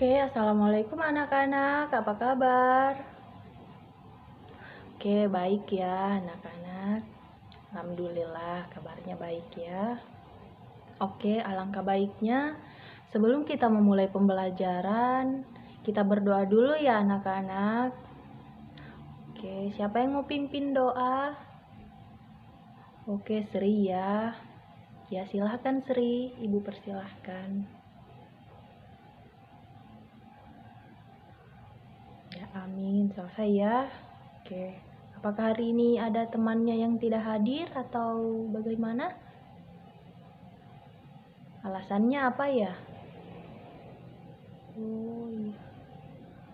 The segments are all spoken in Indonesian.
Oke, assalamualaikum anak-anak, apa kabar? Oke, baik ya anak-anak. Alhamdulillah kabarnya baik ya. Oke, alangkah baiknya sebelum kita memulai pembelajaran, kita berdoa dulu ya anak-anak. Oke, siapa yang mau pimpin doa? Oke, Sri ya. Ya, silahkan Sri, Ibu persilahkan. Ya, amin. Selesai ya. Oke. Apakah hari ini ada temannya yang tidak hadir atau bagaimana? Alasannya apa ya? Oh, iya.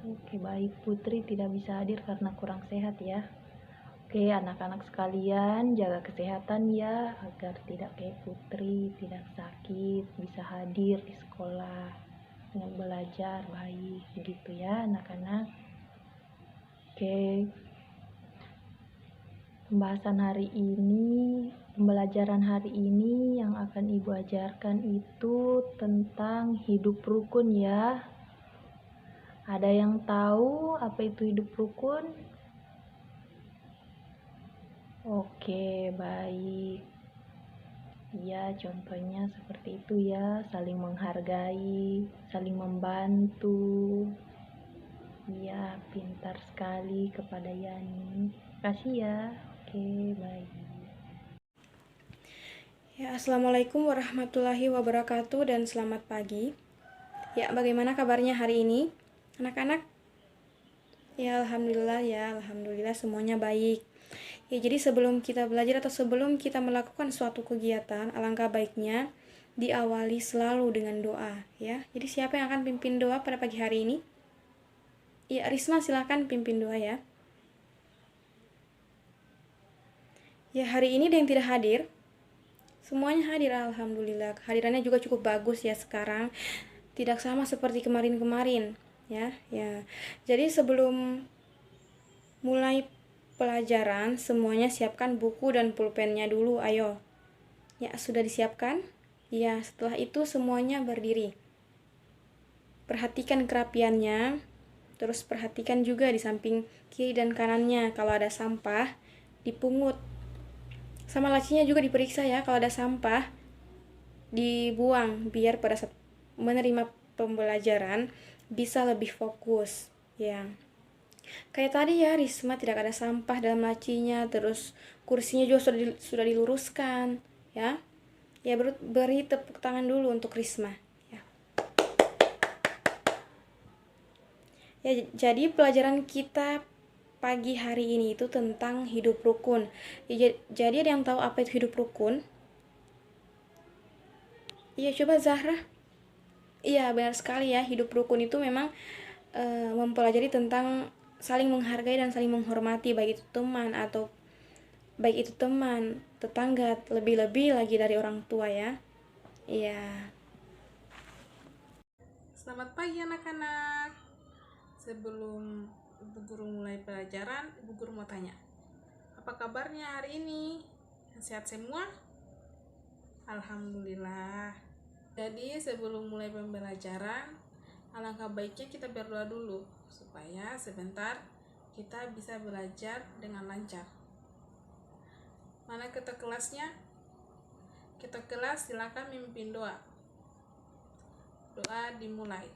Oke, baik. Putri tidak bisa hadir karena kurang sehat ya. Oke, anak-anak sekalian, jaga kesehatan ya, agar tidak kayak Putri, tidak sakit, bisa hadir di sekolah dengan belajar baik, begitu ya anak-anak. Oke, pembelajaran hari ini yang akan Ibu ajarkan itu tentang hidup rukun ya. Ada yang tahu apa itu hidup rukun? Oke, baik. Ya, contohnya seperti itu ya, saling menghargai, saling membantu. Ya, pintar sekali kepada Yani. Kasih ya. Oke, baik. Ya, Assalamualaikum warahmatullahi wabarakatuh dan selamat pagi. Ya, bagaimana kabarnya hari ini, anak-anak? Ya, alhamdulillah semuanya baik. Ya, jadi sebelum kita belajar atau sebelum kita melakukan suatu kegiatan, alangkah baiknya diawali selalu dengan doa, ya. Jadi siapa yang akan pimpin doa pada pagi hari ini? Ya, Risma silahkan pimpin doa ya. Ya, hari ini ada yang tidak hadir. Semuanya hadir, alhamdulillah. Kehadirannya juga cukup bagus ya sekarang. Tidak sama seperti kemarin-kemarin, ya. Jadi sebelum mulai pelajaran, semuanya siapkan buku dan pulpennya dulu, ayo. Ya, sudah disiapkan? Ya, setelah itu semuanya berdiri. Perhatikan kerapiannya, terus perhatikan juga di samping kiri dan kanannya. Kalau ada sampah, dipungut. Sama lacinya juga diperiksa ya, kalau ada sampah, dibuang biar pada saat menerima pembelajaran bisa lebih fokus ya. Kayak tadi ya, Risma tidak ada sampah dalam lacinya, terus kursinya juga sudah diluruskan ya. Ya, beri tepuk tangan dulu untuk Risma ya. Ya, jadi pelajaran kita pagi hari ini itu tentang hidup rukun. Ya, jadi ada yang tahu apa itu hidup rukun? Iya, coba Zahra. Iya, benar sekali ya. Hidup rukun itu memang mempelajari tentang saling menghargai dan saling menghormati, baik itu teman, tetangga, lebih-lebih lagi dari orang tua ya. Iya. Selamat pagi anak-anak. Sebelum Ibu Guru mulai pelajaran, Ibu Guru mau tanya, apa kabarnya hari ini? Sehat semua? Alhamdulillah. Jadi sebelum mulai pembelajaran, alangkah baiknya kita berdoa dulu supaya sebentar kita bisa belajar dengan lancar. Mana ketua kelasnya? Ketua kelas silakan memimpin doa. Doa dimulai.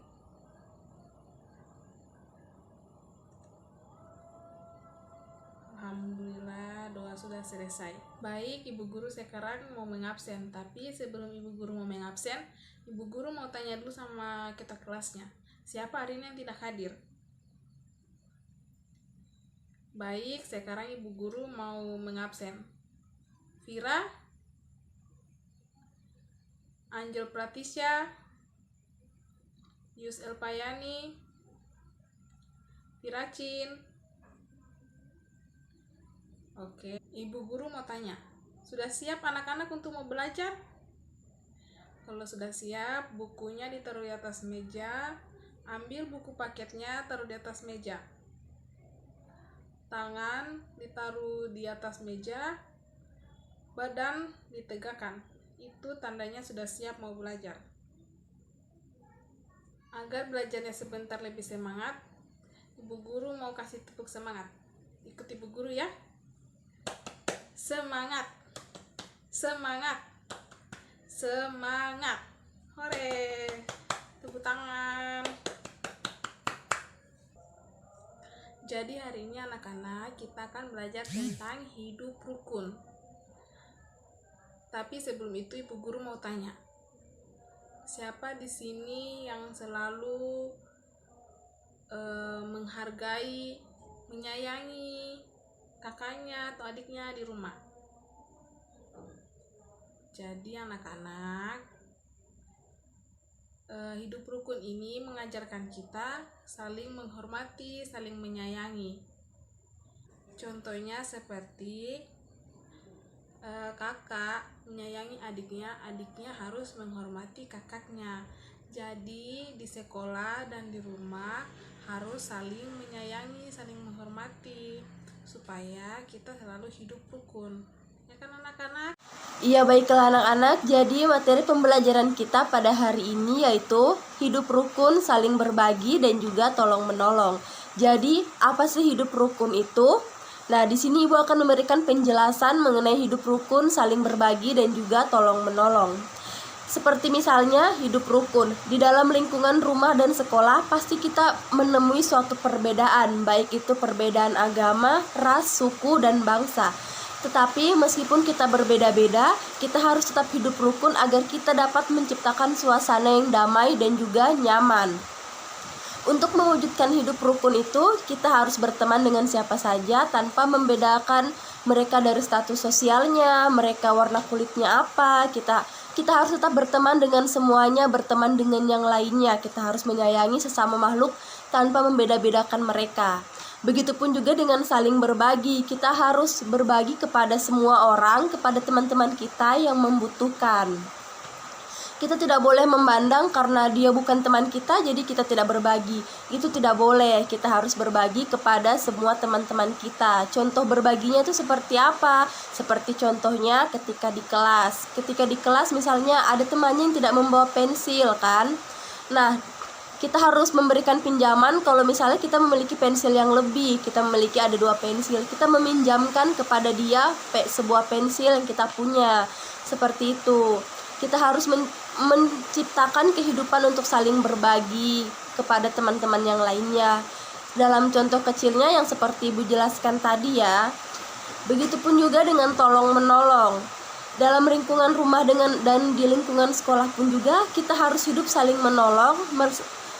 Alhamdulillah, doa sudah selesai. Baik, Ibu Guru sekarang mau mengabsen. Tapi sebelum Ibu Guru mau mengabsen, Ibu Guru mau tanya dulu sama kita kelasnya. Siapa hari ini yang tidak hadir? Baik, sekarang Ibu Guru mau mengabsen. Vira, Angel Pratisya, Yus Elpayani, Viracin. Oke, Ibu Guru mau tanya, sudah siap anak-anak untuk mau belajar? Kalau sudah siap, bukunya ditaruh di atas meja. Ambil buku paketnya, taruh di atas meja. Tangan ditaruh di atas meja. Badan ditegakkan. Itu tandanya sudah siap mau belajar. Agar belajarnya sebentar lebih semangat, Ibu Guru mau kasih tepuk semangat. Ikut Ibu Guru ya. Semangat, semangat, semangat. Hore, tepuk tangan. Jadi hari ini anak-anak kita akan belajar tentang hidup rukun. Tapi sebelum itu Ibu Guru mau tanya, siapa di sini yang selalu menghargai, menyayangi kakaknya atau adiknya di rumah? Jadi anak-anak, hidup rukun ini mengajarkan kita saling menghormati, saling menyayangi. Contohnya seperti kakak menyayangi adiknya, adiknya harus menghormati kakaknya. Jadi di sekolah dan di rumah harus saling menyayangi, saling menghormati, supaya kita selalu hidup rukun. Ya kan anak-anak? Iya, baiklah anak-anak, jadi materi pembelajaran kita pada hari ini yaitu hidup rukun, saling berbagi, dan juga tolong-menolong. Jadi, apa sih hidup rukun itu? Nah, di sini Ibu akan memberikan penjelasan mengenai hidup rukun, saling berbagi, dan juga tolong-menolong. Seperti misalnya hidup rukun, di dalam lingkungan rumah dan sekolah pasti kita menemui suatu perbedaan, baik itu perbedaan agama, ras, suku, dan bangsa. Tetapi meskipun kita berbeda-beda, kita harus tetap hidup rukun agar kita dapat menciptakan suasana yang damai dan juga nyaman. Untuk mewujudkan hidup rukun itu, kita harus berteman dengan siapa saja tanpa membedakan mereka dari status sosialnya, mereka warna kulitnya apa. Kita harus tetap berteman dengan semuanya, berteman dengan yang lainnya. Kita harus menyayangi sesama makhluk tanpa membeda-bedakan mereka. Begitupun juga dengan saling berbagi. Kita harus berbagi kepada semua orang, kepada teman-teman kita yang membutuhkan. Kita tidak boleh memandang karena dia bukan teman kita, jadi kita tidak berbagi. Itu tidak boleh. Kita harus berbagi kepada semua teman-teman kita. Contoh berbaginya itu seperti apa? Seperti contohnya ketika di kelas. Ketika di kelas misalnya ada temannya yang tidak membawa pensil kan. Nah, kita harus memberikan pinjaman kalau misalnya kita memiliki pensil yang lebih. Kita memiliki ada 2 pensil. Kita meminjamkan kepada dia sebuah pensil yang kita punya. Seperti itu. Kita harus menciptakan kehidupan untuk saling berbagi kepada teman-teman yang lainnya. Dalam contoh kecilnya yang seperti Ibu jelaskan tadi ya. Begitupun juga dengan tolong-menolong. Dalam lingkungan rumah dan di lingkungan sekolah pun juga kita harus hidup saling menolong,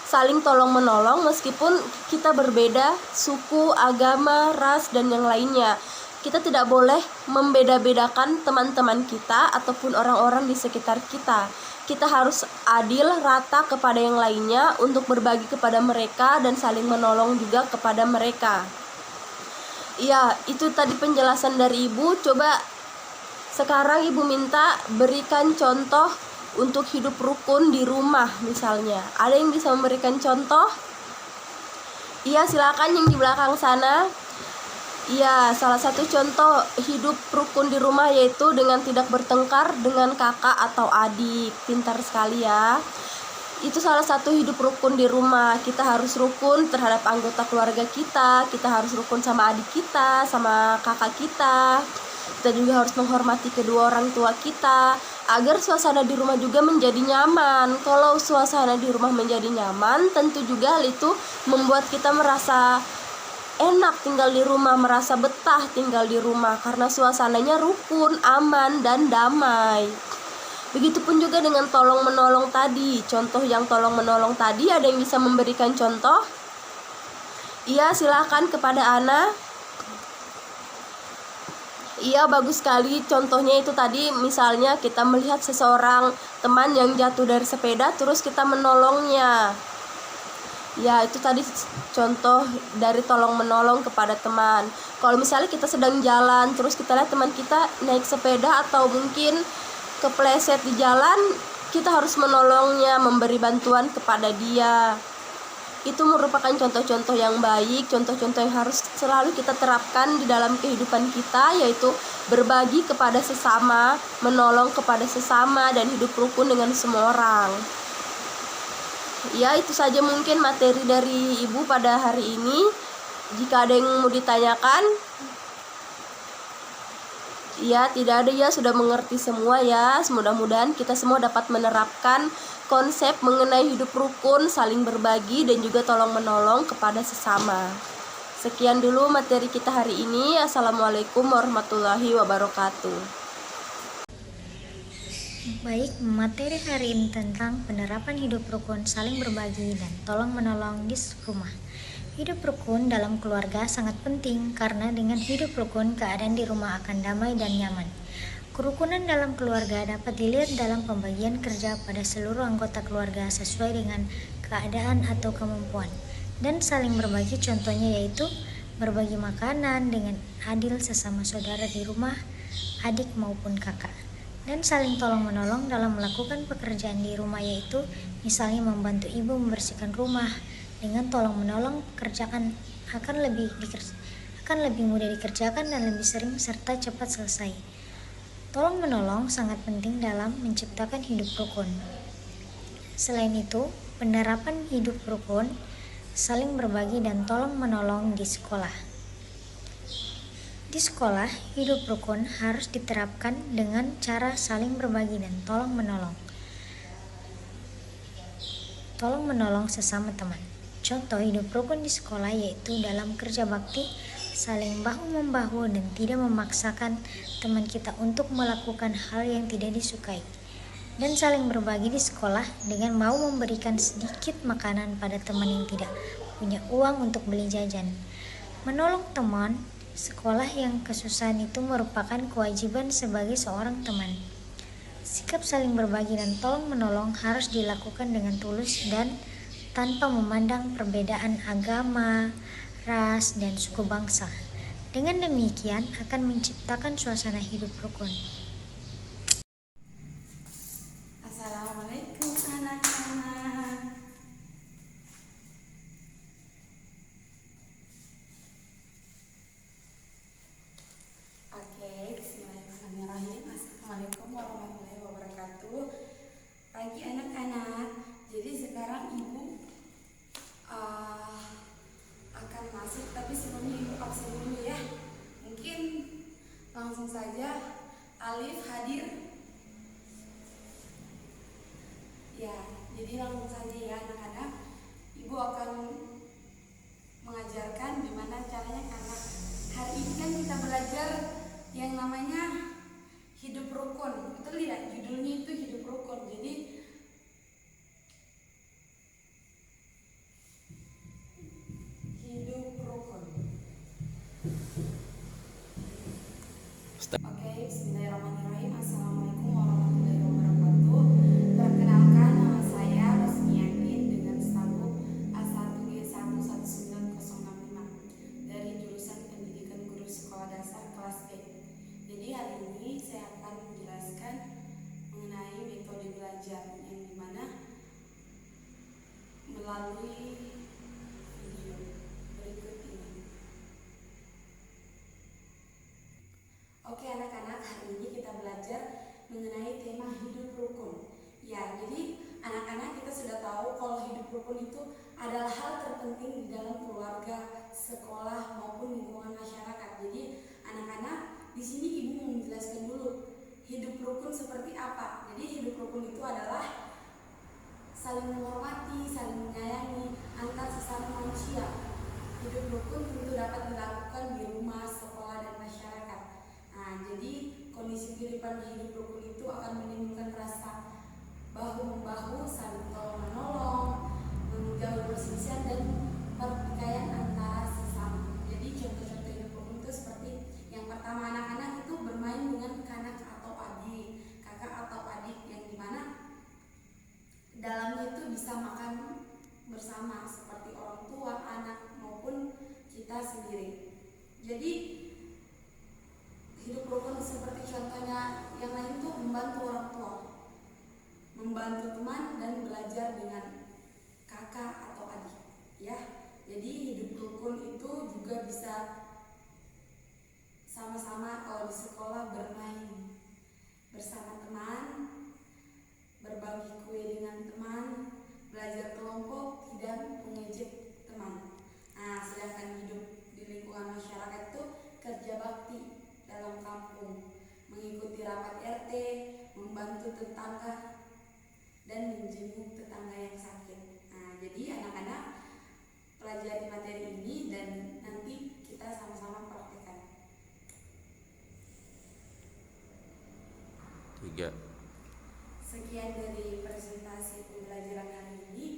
saling tolong-menolong meskipun kita berbeda suku, agama, ras, dan yang lainnya. Kita tidak boleh membeda-bedakan teman-teman kita ataupun orang-orang di sekitar kita. Kita harus adil, rata kepada yang lainnya untuk berbagi kepada mereka dan saling menolong juga kepada mereka. Ya, itu tadi penjelasan dari Ibu. Coba sekarang Ibu minta berikan contoh untuk hidup rukun di rumah misalnya. Ada yang bisa memberikan contoh? Iya, silakan yang di belakang sana. Iya, salah satu contoh hidup rukun di rumah yaitu dengan tidak bertengkar dengan kakak atau adik. Pintar sekali ya. Itu salah satu hidup rukun di rumah. Kita harus rukun terhadap anggota keluarga kita. Kita harus rukun sama adik kita, sama kakak kita. Kita juga harus menghormati kedua orang tua kita agar suasana di rumah juga menjadi nyaman. Kalau suasana di rumah menjadi nyaman, tentu juga hal itu membuat kita merasa enak tinggal di rumah, merasa betah tinggal di rumah karena suasananya rukun, aman, dan damai. Begitupun juga dengan tolong-menolong tadi. Contoh yang tolong-menolong tadi, ada yang bisa memberikan contoh? Iya, silakan kepada Ana. Iya, bagus sekali. Contohnya itu tadi misalnya kita melihat seseorang teman yang jatuh dari sepeda terus kita menolongnya. Ya, itu tadi contoh dari tolong menolong kepada teman. Kalau misalnya kita sedang jalan terus kita lihat teman kita naik sepeda atau mungkin kepleset di jalan, kita harus menolongnya, memberi bantuan kepada dia. Itu merupakan contoh-contoh yang baik, contoh-contoh yang harus selalu kita terapkan di dalam kehidupan kita, yaitu berbagi kepada sesama, menolong kepada sesama, dan hidup rukun dengan semua orang. Ya, itu saja mungkin materi dari Ibu pada hari ini. Jika ada yang mau ditanyakan, ya tidak ada ya, sudah mengerti semua ya. Mudah-mudahan kita semua dapat menerapkan konsep mengenai hidup rukun, saling berbagi dan juga tolong menolong kepada sesama. Sekian dulu materi kita hari ini. Assalamualaikum warahmatullahi wabarakatuh. Baik, materi hari ini tentang penerapan hidup rukun, saling berbagi, dan tolong menolong di rumah. Hidup rukun dalam keluarga sangat penting karena dengan hidup rukun keadaan di rumah akan damai dan nyaman. Kerukunan dalam keluarga dapat dilihat dalam pembagian kerja pada seluruh anggota keluarga sesuai dengan keadaan atau kemampuan. Dan saling berbagi contohnya yaitu berbagi makanan dengan adil sesama saudara di rumah, adik maupun kakak. Dan saling tolong menolong dalam melakukan pekerjaan di rumah yaitu misalnya membantu ibu membersihkan rumah. Dengan tolong menolong pekerjaan akan lebih mudah dikerjakan dan lebih sering serta cepat selesai. Tolong menolong sangat penting dalam menciptakan hidup rukun. Selain itu, penerapan hidup rukun, saling berbagi dan tolong menolong di sekolah. Di sekolah, hidup rukun harus diterapkan dengan cara saling berbagi dan tolong menolong. Tolong menolong sesama teman. Contoh hidup rukun di sekolah yaitu dalam kerja bakti, saling bahu-membahu dan tidak memaksakan teman kita untuk melakukan hal yang tidak disukai. Dan saling berbagi di sekolah dengan mau memberikan sedikit makanan pada teman yang tidak punya uang untuk beli jajan. Menolong teman sekolah yang kesusahan itu merupakan kewajiban sebagai seorang teman. Sikap saling berbagi dan tolong menolong harus dilakukan dengan tulus dan tanpa memandang perbedaan agama, ras, dan suku bangsa. Dengan demikian akan menciptakan suasana hidup rukun. Assalamualaikum anak-anak. Oke, bismillahirrahmanirrahim. Assalamualaikum warahmatullahi wabarakatuh. Pagi anak-anak. Jadi sekarang Ibu akan masuk, tapi sebelumnya Ibu absen dulu ya. Mungkin langsung saja. Alif hadir. Ya, jadi langsung saja ya anak-anak. Ibu akan mengajarkan gimana caranya karena hari ini kan kita belajar yang namanya hidup rukun. Betul tidak? Judulnya itu hidup rukun. Jadi hidup rukun. Oke, bismillahirrahmanirrahim. Assalamualaikum warahmatullahi wabarakatuh. Perkenalkan, nama saya Rosmiatin dengan stabuk A1G11905 dari jurusan Pendidikan Guru Sekolah Dasar kelas B. Jadi hari ini saya akan menjelaskan mengenai metode belajar yang dimana melalui video berikut ini. Oke anak-anak, hari ini kita belajar mengenai tema hidup rukun. Ya, jadi anak-anak kita sudah tahu kalau hidup rukun itu adalah hal terpenting di dalam keluarga, sekolah maupun lingkungan masyarakat. Jadi anak-anak, di sini Ibu mau menjelaskan dulu hidup rukun seperti apa. Jadi hidup rukun itu adalah saling menghormati, saling menyayangi antar sesama manusia. Hidup rukun tentu dapat dilakukan di rumah, sekolah, dan masyarakat. Nah, jadi kondisi kehidupan hidup rukun itu akan menimbulkan rasa bahu-membahu, saling tolong-menolong, menjauhi perselisihan dan pertikaian antara sesama. Jadi contoh-contoh hidup rukun itu seperti yang pertama, anak-anak itu bermain dengan kakak atau adik, yang dimana dalamnya itu bisa makan bersama seperti orang tua, anak maupun kita sendiri. Jadi hidup rukun seperti contohnya yang lain tuh membantu orang tua, membantu teman, dan belajar dengan kakak atau adik ya. Jadi hidup rukun itu juga bisa sama-sama kalau di sekolah bermain bersama teman, berbagi kue dengan teman, belajar kelompok membantu tetangga, dan menjenguk tetangga yang sakit. Nah, jadi anak-anak pelajari materi ini dan nanti kita sama-sama praktekkan. 3. Sekian dari presentasi pembelajaran hari ini.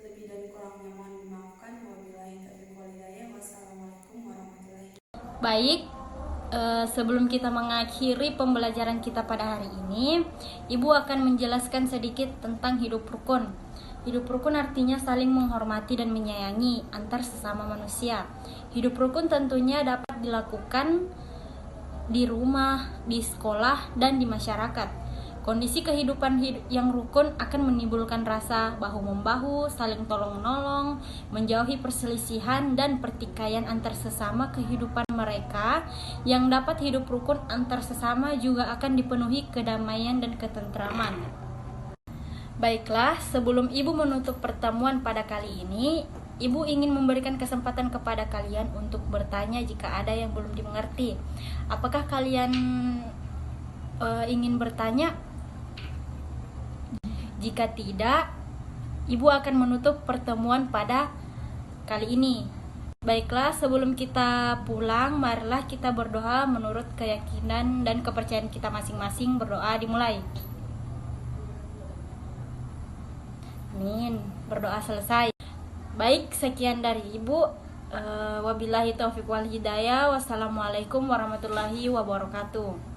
Lebih dan kurangnya mohon dimaafkan. Wabillahi taufiq wal hidayah. Wassalamualaikum warahmatullahi wabarakatuh. Baik, sebelum kita mengakhiri pembelajaran kita pada hari ini, Ibu akan menjelaskan sedikit tentang hidup rukun. Hidup rukun artinya saling menghormati dan menyayangi antar sesama manusia. Hidup rukun tentunya dapat dilakukan di rumah, di sekolah, dan di masyarakat. Kondisi kehidupan yang rukun akan menimbulkan rasa bahu-membahu, saling tolong-menolong, menjauhi perselisihan dan pertikaian antar sesama. Kehidupan mereka yang dapat hidup rukun antar sesama juga akan dipenuhi kedamaian dan ketentraman. Baiklah, sebelum Ibu menutup pertemuan pada kali ini, Ibu ingin memberikan kesempatan kepada kalian untuk bertanya jika ada yang belum dimengerti. Apakah kalian ingin bertanya? Jika tidak, Ibu akan menutup pertemuan pada kali ini. Baiklah, sebelum kita pulang, marilah kita berdoa menurut keyakinan dan kepercayaan kita masing-masing. Berdoa dimulai. Amin. Berdoa selesai. Baik, sekian dari Ibu. Wabillahi taufiq wal hidayah. Wassalamualaikum warahmatullahi wabarakatuh.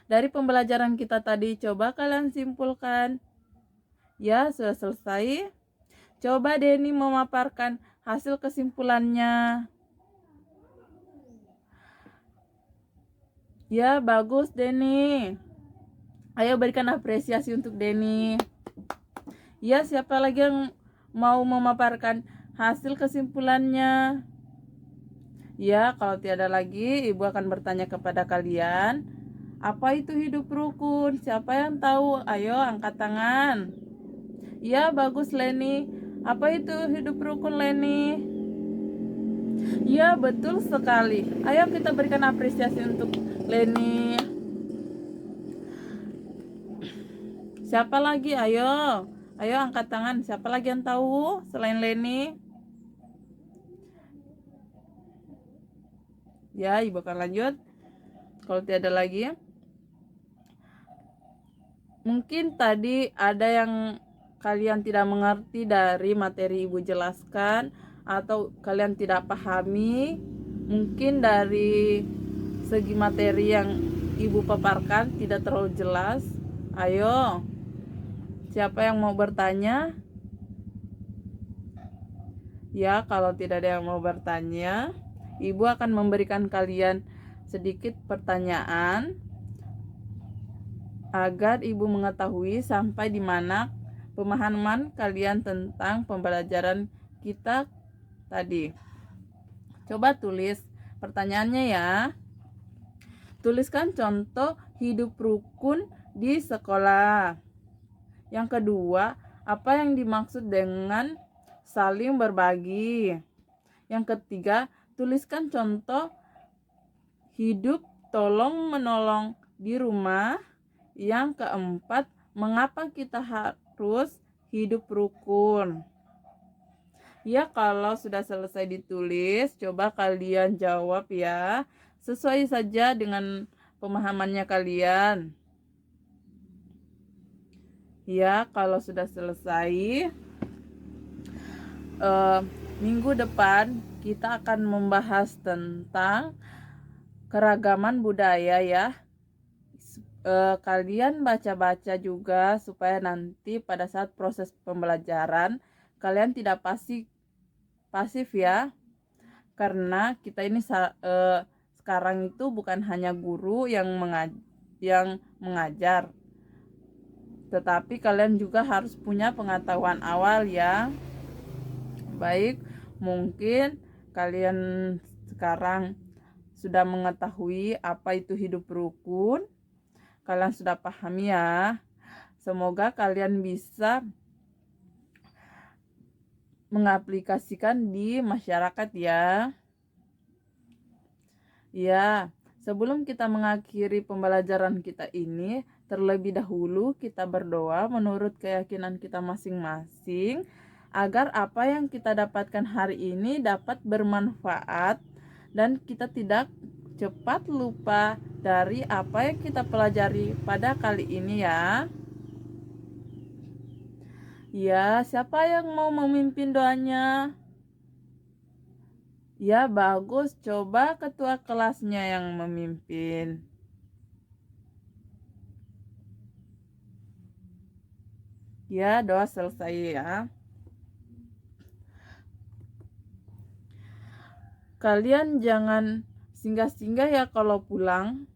Dari pembelajaran kita tadi, coba kalian simpulkan. Ya, sudah selesai. Coba Denny memaparkan hasil kesimpulannya. Ya, bagus Denny. Ayo berikan apresiasi untuk Denny. Ya, siapa lagi yang mau memaparkan hasil kesimpulannya? Ya, kalau tiada lagi, Ibu akan bertanya kepada kalian. Apa itu hidup rukun? Siapa yang tahu? Ayo angkat tangan. Ya, bagus Leni. Apa itu hidup rukun Leni? Ya, betul sekali. Ayo kita berikan apresiasi untuk Leni. Siapa lagi? Ayo. Ayo angkat tangan. Siapa lagi yang tahu selain Leni? Ya, Ibu akan lanjut. Kalau tiada lagi, mungkin tadi ada yang kalian tidak mengerti dari materi Ibu jelaskan, atau kalian tidak pahami mungkin dari segi materi yang Ibu paparkan tidak terlalu jelas. Ayo, siapa yang mau bertanya? Ya, kalau tidak ada yang mau bertanya, Ibu akan memberikan kalian sedikit pertanyaan agar Ibu mengetahui sampai di mana pemahaman kalian tentang pembelajaran kita tadi. Coba tulis pertanyaannya ya. Tuliskan contoh hidup rukun di sekolah. Yang kedua, apa yang dimaksud dengan saling berbagi? Yang ketiga, tuliskan contoh hidup tolong menolong di rumah. Yang keempat, mengapa kita harus hidup rukun? Ya, kalau sudah selesai ditulis, coba kalian jawab ya. Sesuai saja dengan pemahamannya kalian. Ya, kalau sudah selesai, minggu depan kita akan membahas tentang keragaman budaya ya. Kalian baca-baca juga supaya nanti pada saat proses pembelajaran kalian tidak pasif ya, karena kita ini sekarang itu bukan hanya guru yang mengajar, tetapi kalian juga harus punya pengetahuan awal ya. Baik, mungkin kalian sekarang sudah mengetahui apa itu hidup rukun. Kalian sudah paham ya. Semoga kalian bisa mengaplikasikan di masyarakat ya. Ya, Sebelum kita mengakhiri pembelajaran kita ini, terlebih dahulu kita berdoa menurut keyakinan kita masing-masing agar apa yang kita dapatkan hari ini dapat bermanfaat dan kita tidak cepat lupa dari apa yang kita pelajari pada kali ini ya. Ya, siapa yang mau memimpin doanya? Ya, bagus. Coba ketua kelasnya yang memimpin. Ya, doa selesai ya. Kalian jangan singgah-singgah ya kalau pulang.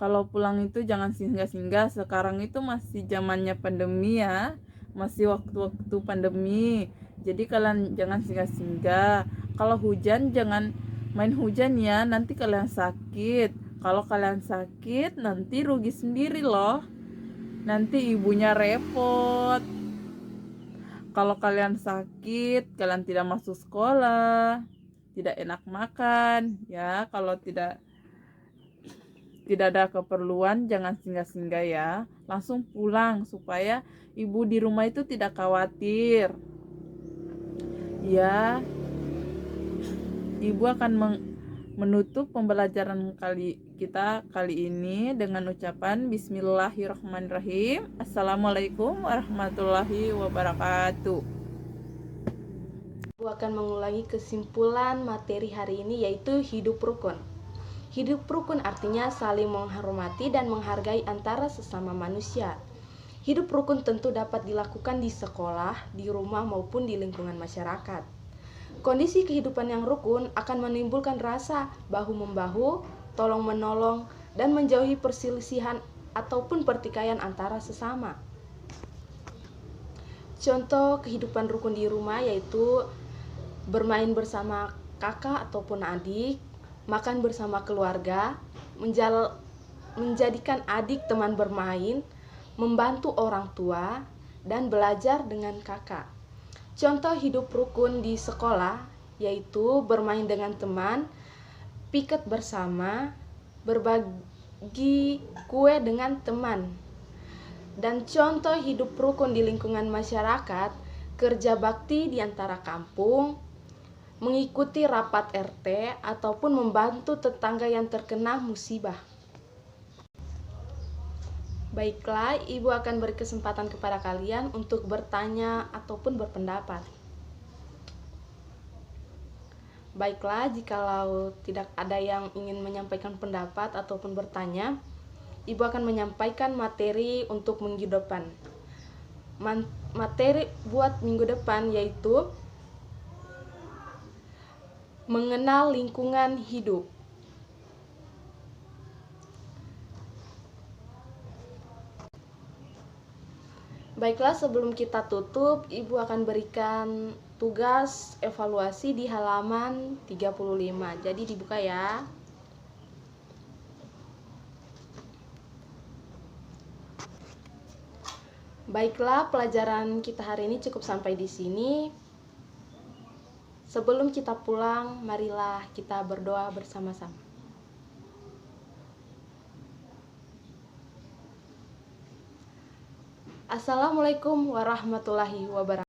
Kalau pulang itu jangan singgah-singgah. Sekarang itu masih zamannya pandemi ya. Masih waktu-waktu pandemi. Jadi kalian jangan singgah-singgah. Kalau hujan jangan main hujan ya. Nanti kalian sakit. Kalau kalian sakit nanti rugi sendiri loh. Nanti ibunya repot. Kalau kalian sakit, kalian tidak masuk sekolah, tidak enak makan ya. Kalau tidak ada keperluan jangan singgah-singgah ya. Langsung pulang supaya ibu di rumah itu tidak khawatir. Ya, ibu akan menutup pembelajaran kita kali ini dengan ucapan Bismillahirrahmanirrahim. Assalamualaikum warahmatullahi wabarakatuh. Ibu akan mengulangi kesimpulan materi hari ini, yaitu hidup rukun. Hidup rukun artinya saling menghormati dan menghargai antara sesama manusia. Hidup rukun tentu dapat dilakukan di sekolah, di rumah maupun di lingkungan masyarakat. Kondisi kehidupan yang rukun akan menimbulkan rasa bahu-membahu, tolong-menolong, dan menjauhi perselisihan ataupun pertikaian antara sesama. Contoh kehidupan rukun di rumah yaitu bermain bersama kakak ataupun adik, makan bersama keluarga, menjadikan adik teman bermain, membantu orang tua, dan belajar dengan kakak. Contoh hidup rukun di sekolah yaitu bermain dengan teman, piket bersama, berbagi kue dengan teman. Dan contoh hidup rukun di lingkungan masyarakat, kerja bakti di antara kampung, mengikuti rapat RT, ataupun membantu tetangga yang terkena musibah. Baiklah, Ibu akan beri kesempatan kepada kalian untuk bertanya ataupun berpendapat. Baiklah, jikalau tidak ada yang ingin menyampaikan pendapat ataupun bertanya, Ibu akan menyampaikan materi untuk minggu depan. Materi buat minggu depan yaitu mengenal lingkungan hidup. Baiklah, sebelum kita tutup, Ibu akan berikan tugas evaluasi di halaman 35. Jadi dibuka ya. Baiklah, pelajaran kita hari ini cukup sampai di sini. Sebelum kita pulang, marilah kita berdoa bersama-sama. Assalamualaikum warahmatullahi wabarakatuh.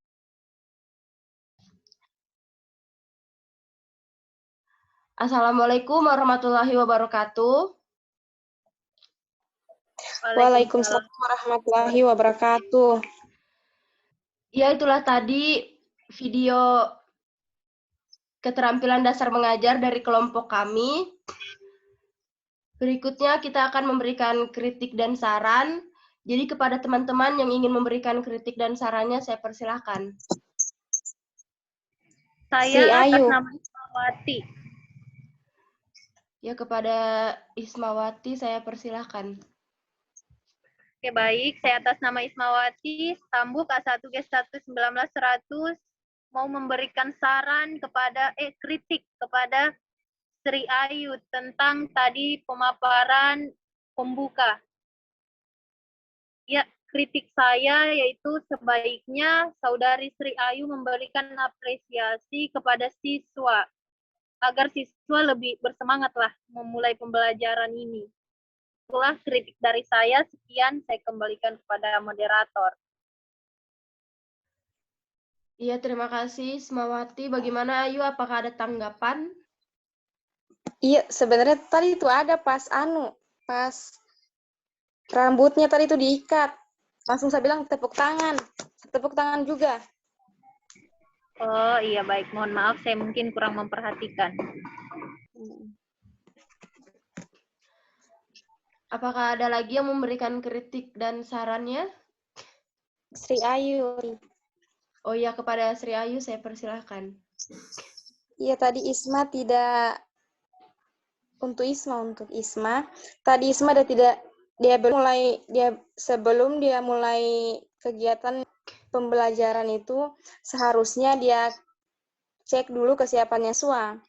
Assalamualaikum warahmatullahi wabarakatuh. Waalaikumsalam warahmatullahi wabarakatuh. Ya, itulah tadi video keterampilan dasar mengajar dari kelompok kami. Berikutnya kita akan memberikan kritik dan saran. Jadi kepada teman-teman yang ingin memberikan kritik dan sarannya, saya persilahkan. Si Ayu. Nama Ismawati. Ya, kepada Ismawati saya persilahkan. Oke, baik. Saya atas nama Ismawati, Stambuk A1G1 1900 mau memberikan saran kepada kritik kepada Sri Ayu tentang tadi pemaparan pembuka. Ya, kritik saya yaitu sebaiknya Saudari Sri Ayu memberikan apresiasi kepada siswa agar siswa lebih bersemangatlah memulai pembelajaran ini. Itulah kritik dari saya. Sekian, saya kembalikan kepada moderator. Iya, terima kasih Ismawati. Bagaimana Ayu, apakah ada tanggapan? Iya, sebenarnya tadi itu ada pas rambutnya tadi itu diikat. Langsung saya bilang tepuk tangan juga. Oh iya, baik. Mohon maaf, saya mungkin kurang memperhatikan. Apakah ada lagi yang memberikan kritik dan sarannya? Sri Ayu. Oh iya, kepada Sri Ayu saya persilahkan. Iya, tadi Isma tidak untuk Isma. Tadi Isma sebelum dia mulai kegiatan pembelajaran itu seharusnya dia cek dulu kesiapannya siswa.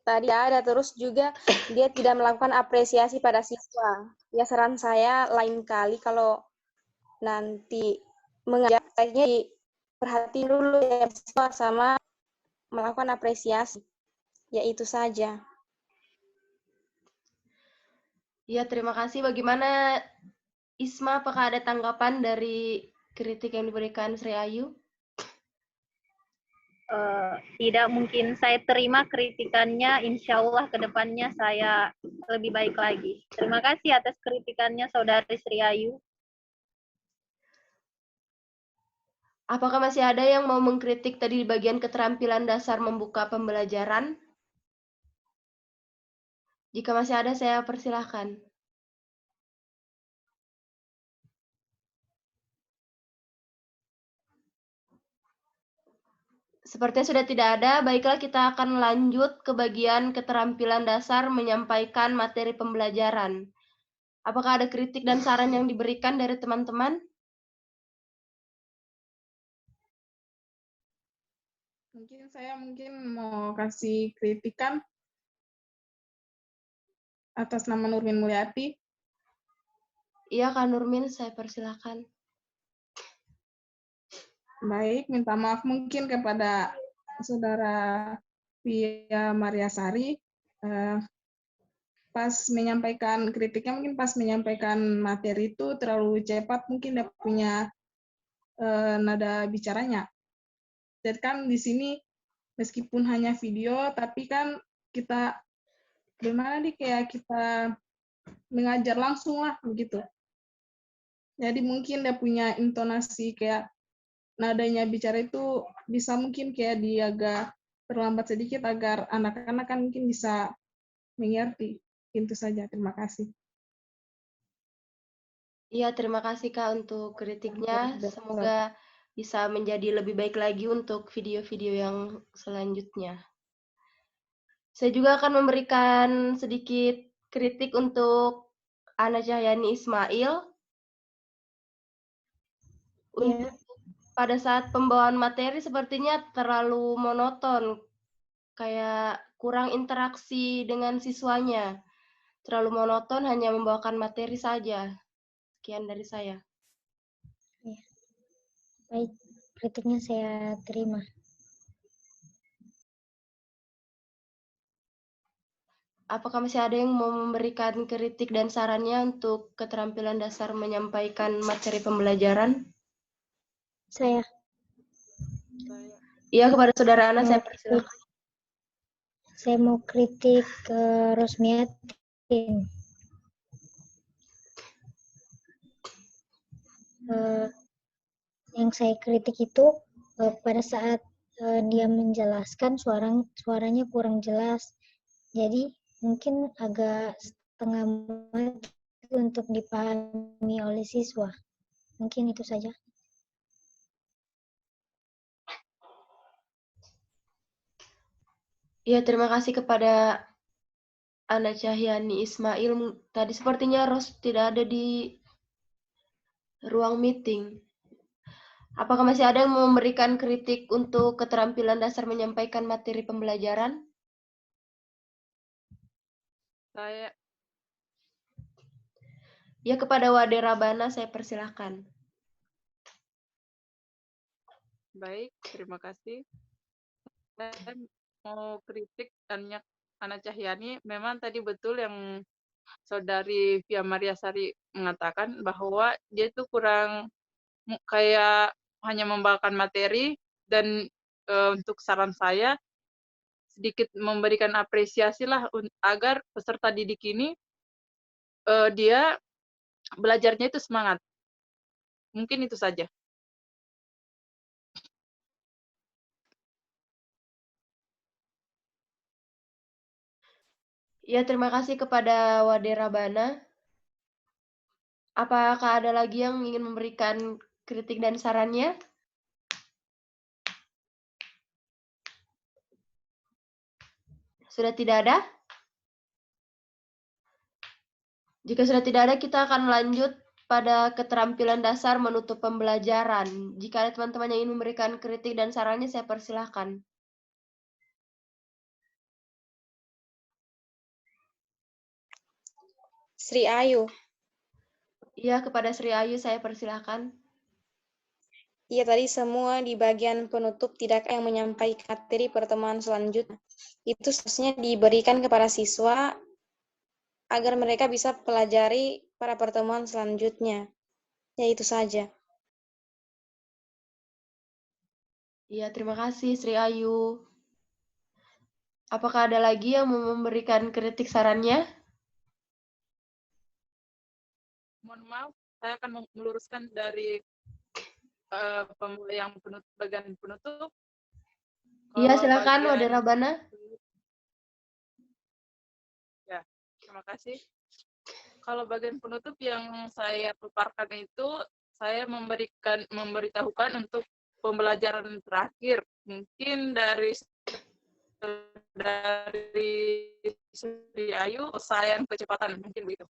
Tadi ada, terus juga dia tidak melakukan apresiasi pada siswa. Ya, saran saya lain kali kalau nanti mengajar, kayaknya diperhatiin dulu ya siswa sama melakukan apresiasi. Ya, itu saja. Ya, terima kasih. Bagaimana Isma, apakah ada tanggapan dari kritik yang diberikan Sri Ayu? Tidak mungkin saya terima kritikannya. Insya Allah ke depannya saya lebih baik lagi. Terima kasih atas kritikannya, Saudari Sri Ayu. Apakah masih ada yang mau mengkritik tadi di bagian keterampilan dasar membuka pembelajaran? Jika masih ada, saya persilahkan. Sepertinya sudah tidak ada, baiklah kita akan lanjut ke bagian keterampilan dasar menyampaikan materi pembelajaran. Apakah ada kritik dan saran yang diberikan dari teman-teman? Mungkin saya mau kasih kritikan atas nama Nurmin Mulyati. Iya, Kak Nurmin, saya persilahkan. Baik, minta maaf mungkin kepada Saudara Pia Mariasari. Pas menyampaikan kritiknya, mungkin pas menyampaikan materi itu terlalu cepat, mungkin dia punya nada bicaranya. Jadi kan di sini meskipun hanya video, tapi kan kita gimana nih, kayak kita mengajar langsung lah begitu. Jadi mungkin dia punya intonasi kayak nadanya bicara itu bisa mungkin kayak dia agak terlambat sedikit agar anak-anak kan mungkin bisa mengerti. Itu saja, terima kasih. Iya, terima kasih Kak untuk kritiknya. Semoga bisa menjadi lebih baik lagi untuk video-video yang selanjutnya. Saya juga akan memberikan sedikit kritik untuk Ana Cahyani Ismail. Untuk pada saat pembawaan materi sepertinya terlalu monoton, kayak kurang interaksi dengan siswanya. Terlalu monoton, hanya membawakan materi saja. Sekian dari saya. Ya. Baik, kritiknya saya terima. Apakah masih ada yang mau memberikan kritik dan sarannya untuk keterampilan dasar menyampaikan materi pembelajaran? Saya. Iya, kepada Saudara Ana, saya persilakan. Saya mau kritik ke Rosmiatin. Yang saya kritik itu pada saat dia menjelaskan suaranya kurang jelas. Jadi mungkin agak setengah mati untuk dipahami oleh siswa. Mungkin itu saja. Ya, terima kasih kepada Ana Cahyani Ismail. Tadi sepertinya Ros tidak ada di ruang meeting. Apakah masih ada yang mau memberikan kritik untuk keterampilan dasar menyampaikan materi pembelajaran? Saya. Ya, kepada Wade Rabana saya persilahkan. Baik, terima kasih. Saya mau kritik Ana Cahyani, memang tadi betul yang Saudari Via Maria Sari mengatakan bahwa dia itu kurang kayak hanya membawakan materi dan untuk saran saya sedikit memberikan apresiasi lah agar peserta didik ini dia belajarnya itu semangat. Mungkin itu saja. Ya, terima kasih kepada Wade Rabana. Apakah ada lagi yang ingin memberikan kritik dan sarannya? Sudah tidak ada? Jika sudah tidak ada, kita akan lanjut pada keterampilan dasar menutup pembelajaran. Jika ada teman-teman yang ingin memberikan kritik dan sarannya, saya persilahkan. Sri Ayu. Iya, kepada Sri Ayu saya persilahkan. Iya, tadi semua di bagian penutup tidak yang menyampaikan materi pertemuan selanjutnya. Itu seharusnya diberikan kepada siswa agar mereka bisa pelajari pada pertemuan selanjutnya. Ya, itu saja. Iya, terima kasih Sri Ayu. Apakah ada lagi yang mau memberikan kritik sarannya? Mohon maaf, saya akan meluruskan dari yang bagian penutup. Iya, Kalau silakan bagian- Wade Rabana. Ya, terima kasih. Kalau bagian penutup yang saya paparkan itu, saya memberitahukan untuk pembelajaran terakhir. Mungkin dari Sri Ayu, sayang kecepatan, mungkin begitu.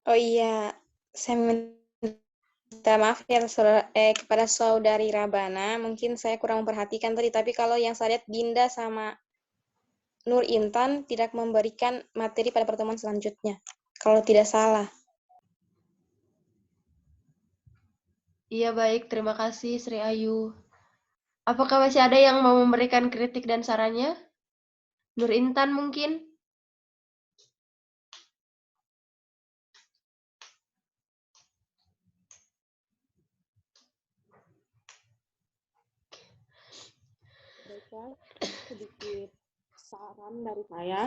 Oh iya, saya minta maaf ya kepada saudari Rabana, mungkin saya kurang memperhatikan tadi, tapi kalau yang saya lihat Dinda sama Nur Intan tidak memberikan materi pada pertemuan selanjutnya, kalau tidak salah. Iya, baik. Terima kasih Sri Ayu. Apakah masih ada yang mau memberikan kritik dan sarannya? Nur Intan mungkin? Baiklah, sedikit saran dari saya.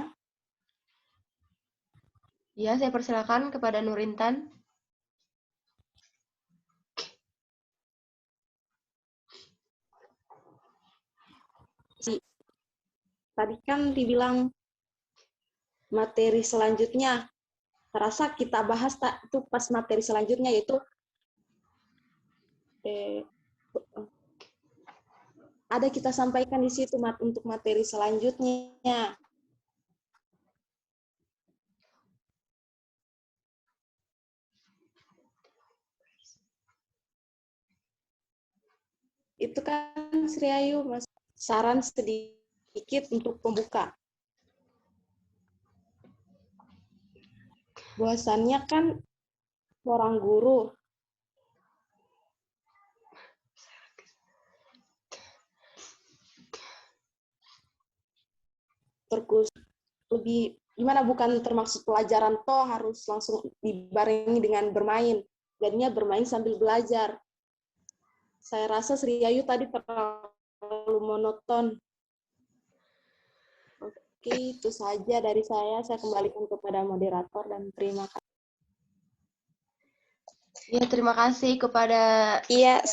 Ya, saya persilakan kepada Nur Intan. Tadi kan dibilang materi selanjutnya, terasa kita bahas itu pas materi selanjutnya, yaitu ada kita sampaikan di situ untuk materi selanjutnya. Itu kan Sri Ayu, Mas, saran sedikit untuk pembuka. Bahwasannya kan seorang guru terkhusus lebih gimana, bukan termaksud pelajaran toh harus langsung dibarengi dengan bermain, jadinya bermain sambil belajar. Saya rasa Sri Ayu tadi terlalu monoton. Oke, itu saja dari saya kembalikan kepada moderator dan terima kasih. Ya, terima kasih kepada Iya,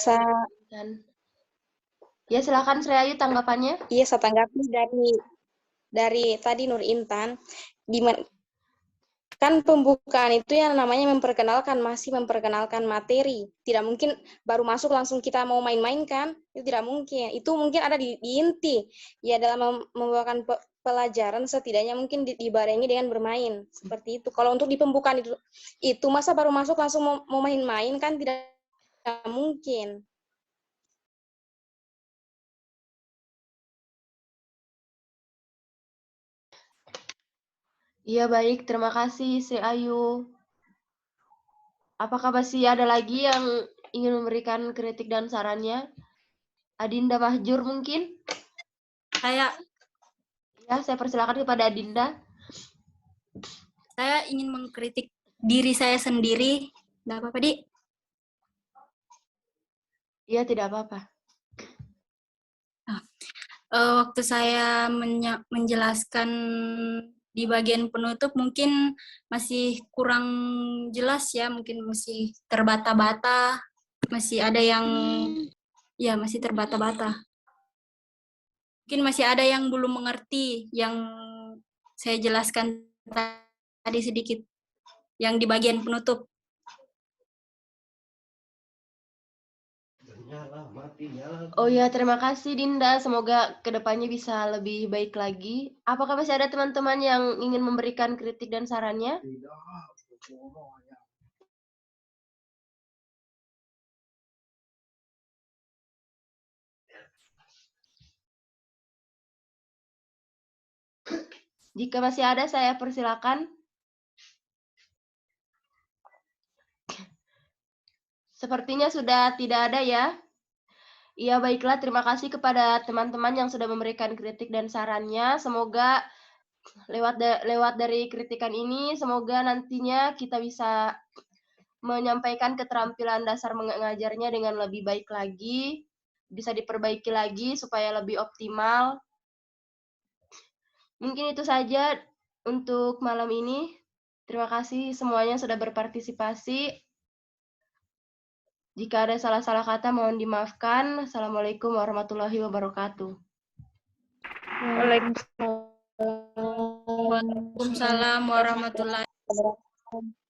Ya, silakan Sri Ayu tanggapannya. Iya, saya tanggapi dari tadi Nur Intan, kan pembukaan itu yang namanya masih memperkenalkan materi. Tidak mungkin baru masuk langsung kita mau main-main kan? Itu tidak mungkin. Itu mungkin ada di inti. Ya, dalam membawakan pelajaran setidaknya mungkin dibarengi dengan bermain. Seperti itu. Kalau untuk di pembukaan itu masa baru masuk langsung mau main-main kan tidak mungkin. Iya, baik. Terima kasih, Sri Ayu. Apakah masih ada lagi yang ingin memberikan kritik dan sarannya? Adinda Mahjur mungkin? Saya Ya, saya persilakan kepada Adinda. saya ingin mengkritik diri saya sendiri. Nggak apa-apa, Dik? Iya, tidak apa-apa. Waktu saya menjelaskan di bagian penutup mungkin masih kurang jelas ya, mungkin masih terbata-bata, masih ada yang ya masih terbata-bata. Mungkin masih ada yang belum mengerti yang saya jelaskan tadi sedikit yang di bagian penutup. Oh ya, terima kasih Dinda. Semoga kedepannya bisa lebih baik lagi. Apakah masih ada teman-teman yang ingin memberikan kritik dan sarannya? Jika masih ada, saya persilakan. Sepertinya sudah tidak ada ya. Iya, baiklah. Terima kasih kepada teman-teman yang sudah memberikan kritik dan sarannya. Semoga lewat dari kritikan ini, semoga nantinya kita bisa menyampaikan keterampilan dasar mengajarnya dengan lebih baik lagi, bisa diperbaiki lagi supaya lebih optimal. Mungkin itu saja untuk malam ini. Terima kasih semuanya sudah berpartisipasi. Jika ada salah-salah kata mohon dimaafkan. Assalamualaikum warahmatullahi wabarakatuh. Waalaikumsalam. Waalaikumsalam warahmatullahi wabarakatuh.